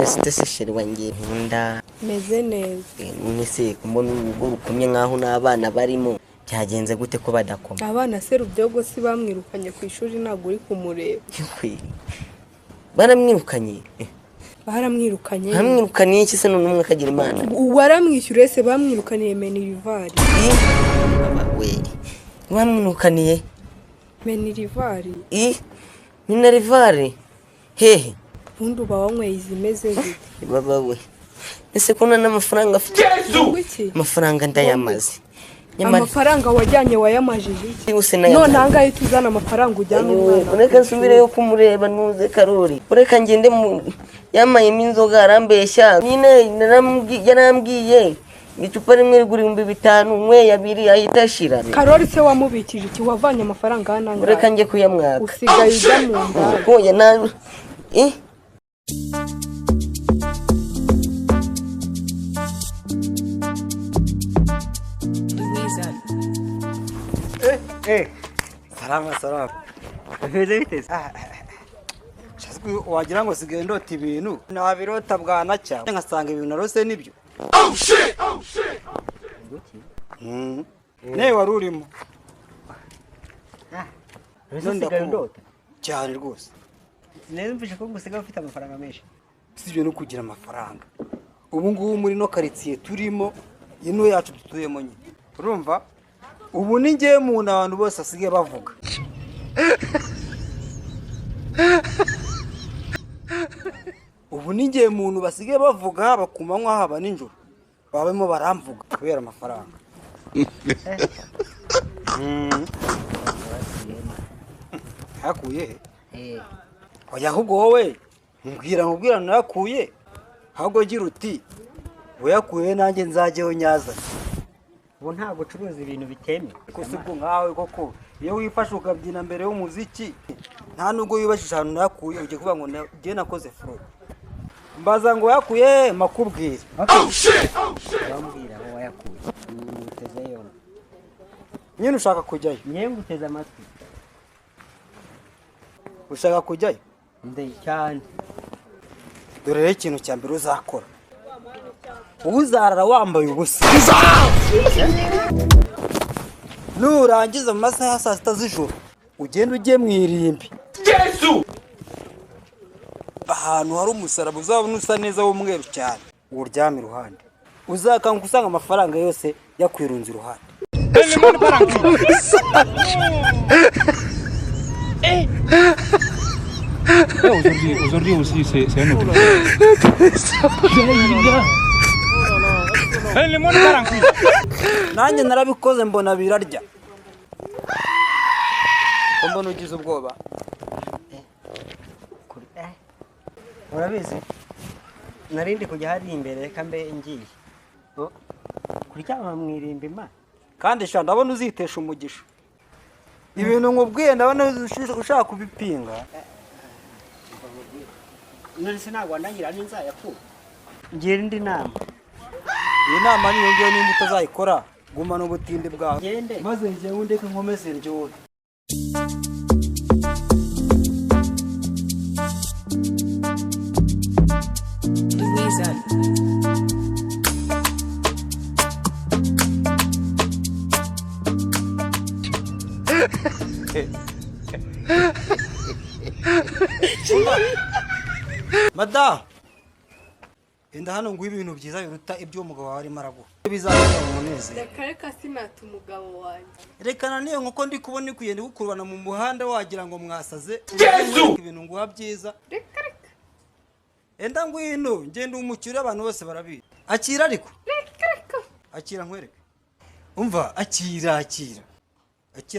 umeze se sheri wanjye nkunda meze neza nese kumbona urugo rukomye nkaho n'abana barimo byagenze gute ko badakoma abana se Rubyogo si bamwirukanye ku ishuri ntabwo uri kumureba baramwirukanye baramwirukanye iki se none umwe akagira imana waramwishyuriye se bamwirukaniye Menirivari we bamwirukaniye Menirivari Minerivari hehe ubundi uba wanyweye izimeze zite baba we ese ko n'amafaranga afite amafaranga ndayamaze amafaranga wajyanye wayamajije iki none angahe tuzana amafaranga ujyana umwana ureka nsubireyo kumureba nuze Karori ureka ngende yamayemo inzoga arambeshya nyine yarambwiye icupa rimwe rigura 5,000 umwe yabiri ahita ashira Karori se wamubikije iki wavanye amafaranga hano ureka nge kuyamwaka usigaye ujya mu nda koye na Salama. Bimeze bite? Wagira ngo sigaye ndota ibintu. Nabirota bwanacya. Nkasanga ibintu narose nibyo. Oh shit. Ne warurimo. Sigaye ndota. Cyane rwose. Nemvishe ko gusiga ufite amafaranga menshi. Sibyo no kugira amafaranga. Ubu ngubu muri no quartier turimo ino yacu dutuyemo nyine. Urumva? Ubu ni ngiye mu abantu bose asigaye bavuga. Ubu ni ngiye muntu basigaye bavuga bakumanywa haba ninjoro. Babemo baramvuga kubera amafaranga. Hakuye? Oya ahubwo wowe nkubwira nakuye. Ahubwo gira uti uyakuye nanjye nzajyeho nyaza. Ubu ntabwo ucuruza ibintu biteme Kusibwo nkawe koko iyo wifashe ukabyina mbere y'umuziki nta nubwo wibashisha ahantu nakuye ugiye kuvuga ngo ngiye nakoze fraud. Mbaza ngo yakuye makubwira. Bambwira aho wayakuye. Uteze yo. Nyine ushaka kujyayo. Nyewe nguteze amatwi. Ushaka kujyayo? Ndeye cyane. Dore rero ikintu cya mbere uzakora. Uzarara wambaye ubusa. Nurangiza mu masaha ya 6 z'ijoro ugenda ujye mwirimbi. Yesu! Ahantu hari umusaraba uzabona usa neza w'umweru cyane. Uryame iruhande. Uzakanguka usanga amafaranga yose yakwirunze iruhande. Aujourd'hui aussi c'est un autre. Nanjye narabikoze mbona birarya. Mbona ugize ubwoba. Urabizi? Narindi kujya hari imbere kambe ngiye. Kuryama mwirimbi ma. Kandi sha ndabona uzitesha umugisha. Ibintu nkubwiye ndabona ushaka kubipinga. None se nagwa ndangira n'inzaya ku. Ngira indi nama. Iyi nama niyo ngiyo nimba utazayikora gumana ubutinde bwawe. Maze ngiye undeke nkomeze njyewe. Madam enda hano ngo ibintu byiza biruta ibyo umugabo wawe arimo araguha bizakora umunezero. Reka sinata umugabo wanjye Rekana niyo nkuko ndi kubona ikuyende gukurubana mu muhanda wagira ngo mwasaze ibintu nguha byiza. Reka Enda ngwino ngende umucyure abantu bose barabizi. Akira ariko akira nkwereke. Umva akira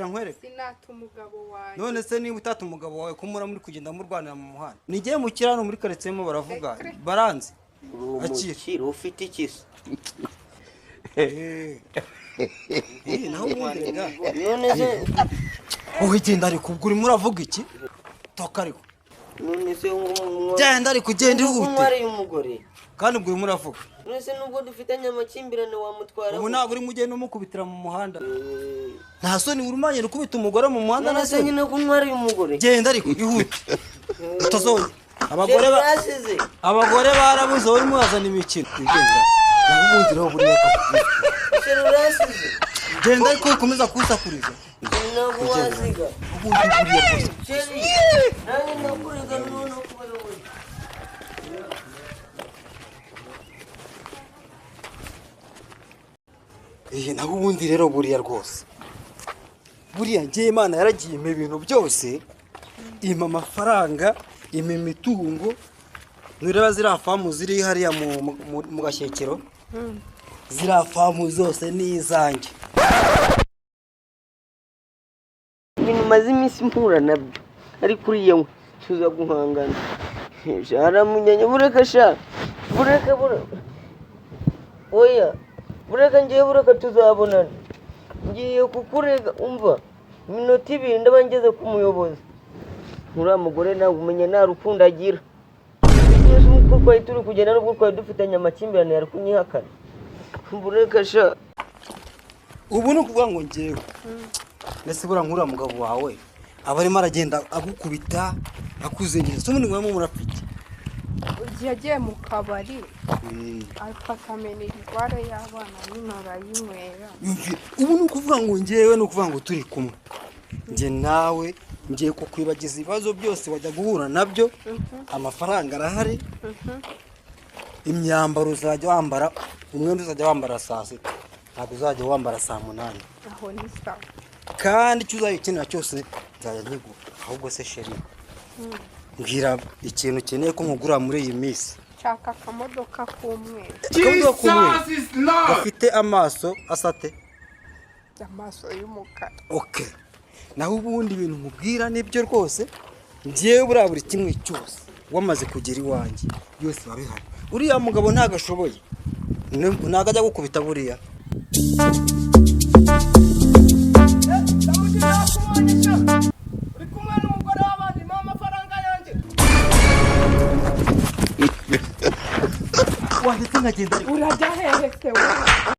nkwereke. sinata umugabo wanjye None se niba utata umugabo wawe kumura muri kugenda murwanira mu muhanda nigiye mu kirano muri karetsemo baravuga baranze. akira ufite ikisi naho mwirega none se uhigenda ariko ubwo urimo uravuga iki toka ariko none se genda ariko ugenda ihute umwari y'umugore kandi ubwo urimo uravuga none se nubwo dufitanye amakimbirane wamutwara ubu ntabwo urimo ugenda umukubitira mu muhanda nta soni urumanye ukubita umugore mu muhanda none se nyine ko umwari y'umugore genda ariko ihute utazongera abagore barabuze urimo urazana imikino igenda nakubundiraho buri genda ariko ukomeza kusakuriza ntabwo waziga ubundi buriya rwose nanjye ndakuriga noneho kubera naho ubundi rero buriya rwose buriya ngiye Imana yaragiye impa ibintu byose impa amafaranga impa imitungo nureba ziriya famu ziri hariya mu Gashyekero ziriya famu zose ni izanjye. ibintu maze iminsi mpura nabyo ariko uriya we tuza guhangana haramunyanya bureka sha bureka oya bureka ngiye bureka tuzabonana ngiye kukurega umva iminota ibiri ndaba ngeze ku muyobozi uriya mugore nawe umenya nta rukundo agira yesu uko twari turi kugenda n'ubwo twari dufitanye amakimbirane yari kunyihakana bureka sha ubu ni ukuvuga ngo ngewe ndetse buriya nk'uriya mugabo wawe aba arimo aragenda agukubita akuzengereza so muri mwemu murapfiki yagiye mu kabari akamena irware y'abana nyine arayinywera ubu ni ukuvuga ngo ngewe ni ukuvuga ngo turi kumwe nge nawe ngiye kukwibagiza ibibazo byose wajya guhura nabyo amafaranga arahari imyambaro uzajya wambara umwenda uzajya wambara saa sita ntabwo uzajya wambara saa munani aho ni sawa kandi icyo uzajya ukenera cyose nzajya nkigura ahubwo se sheri mbwira ikintu ukeneye ko nkugura muri iyi minsi nshaka akamodoka k'umweru gafite amaso asate amaso y'umukara okay naho ubundi ibintu nkubwira nibyo rwose ngiye buriya buri kimwe cyose wamaze kugera iwanjye byose babihari uriya mugabo ntago ashoboye ntago ajya gukubita buriya uri kumwe n'umugore w'abandi mpa amafaranga yanjye wanditse nkagenda urajya hehe se wowe